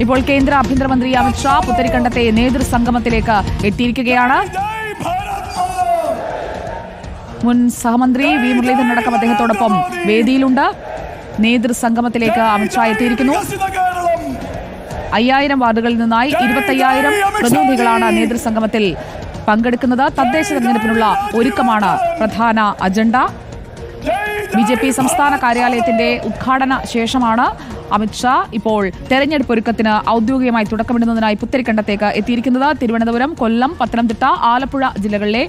ഇപ്പോൾ കേന്ദ്ര ആഭ്യന്തരമന്ത്രി അമിത്ഷാ പുത്തരിക്കണ്ടത്തെ നേതൃസംഗമത്തിലേക്ക് എത്തിയിരിക്കുകയാണ്. മുൻ സഹമന്ത്രി വി മുരളീധരൻ അടക്കം അദ്ദേഹത്തോടൊപ്പം വേദിയിലുണ്ട്. നേതൃസംഗമത്തിലേക്ക് അമിത്ഷാ എത്തിയിരിക്കുന്നു. 5000 വാർഡുകളിൽ നിന്നായി 25,000 പ്രതിനിധികളാണ് നേതൃസംഗമത്തിൽ പങ്കെടുക്കുന്നത്. തദ്ദേശ തെരഞ്ഞെടുപ്പിനുള്ള ഒരുക്കമാണ് പ്രധാന അജണ്ട. BJP സംസ്ഥാന കാര്യാലയത്തിന്റെ ഉദ്ഘാടന ശേഷമാണ് അമിത്ഷാ ഇപ്പോൾ തെരഞ്ഞെടുപ്പ് ഒരുക്കത്തിന് ഔദ്യോഗികമായി തുടക്കമിടുന്നതിനായി പുത്തരിക്കണ്ടത്തേക്ക് എത്തിയിരിക്കുന്നത്. തിരുവനന്തപുരം, കൊല്ലം, പത്തനംതിട്ട, ആലപ്പുഴ ജില്ലകളിലെ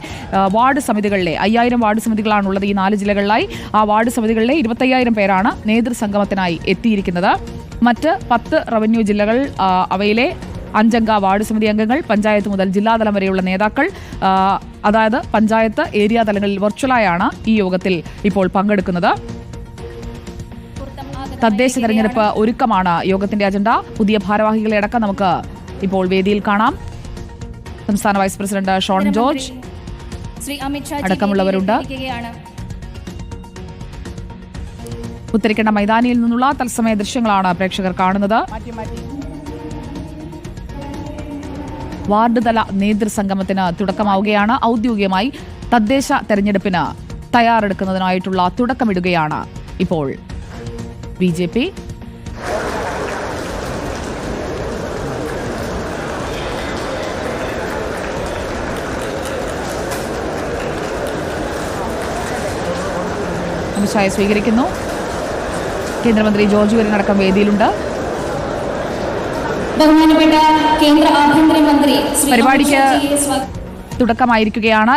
വാർഡ് സമിതികളിലെ 5000 വാർഡ് സമിതികളാണുള്ളത്. ഈ 4 ജില്ലകളിലായി ആ വാർഡ് സമിതികളിലെ 25,000 പേരാണ് നേതൃസംഗമത്തിനായി എത്തിയിരിക്കുന്നത്. മറ്റ് 10 റവന്യൂ ജില്ലകൾ, അവയിലെ 5 അംഗ വാർഡ് സമിതി അംഗങ്ങൾ, പഞ്ചായത്ത് മുതൽ ജില്ലാതലം വരെയുള്ള നേതാക്കൾ, അതായത് പഞ്ചായത്ത് ഏരിയ തലങ്ങളിൽ വെർച്വലായാണ് ഈ യോഗത്തിൽ ഇപ്പോൾ പങ്കെടുക്കുന്നത്. തദ്ദേശ തെരഞ്ഞെടുപ്പ് ഒരുക്കമാണ് യോഗത്തിന്റെ അജണ്ട. പുതിയ ഭാരവാഹികളെ അടക്കം നമുക്ക് ഇപ്പോൾ വേദിയിൽ കാണാം. സംസ്ഥാന വൈസ് പ്രസിഡന്റ് ഷോൺ ജോർജ് അടക്കമുള്ളവരുണ്ട്. പുത്തരിക്കണ്ട മൈതാനിയിൽ നിന്നുള്ള തത്സമയ ദൃശ്യങ്ങളാണ് പ്രേക്ഷകർ കാണുന്നത്. വാർഡ് തല നേതൃസംഗമത്തിന് തുടക്കമാവുകയാണ്. ഔദ്യോഗികമായി തദ്ദേശ തെരഞ്ഞെടുപ്പിന് തയ്യാറെടുക്കുന്നതിനായിട്ടുള്ള തുടക്കമിടുകയാണ് ഇപ്പോൾ BJP. അമിത്ഷായെ സ്വീകരിക്കുന്നു. കേന്ദ്രമന്ത്രി ജോർജ് കുര്യൻ അടക്കം വേദിയിലുണ്ട്. ബഹുമാനപ്പെട്ട കേന്ദ്ര ആഭ്യന്തരമന്ത്രി പരിപാടിക്ക് തുടക്കമായിരിക്കുകയാണ്.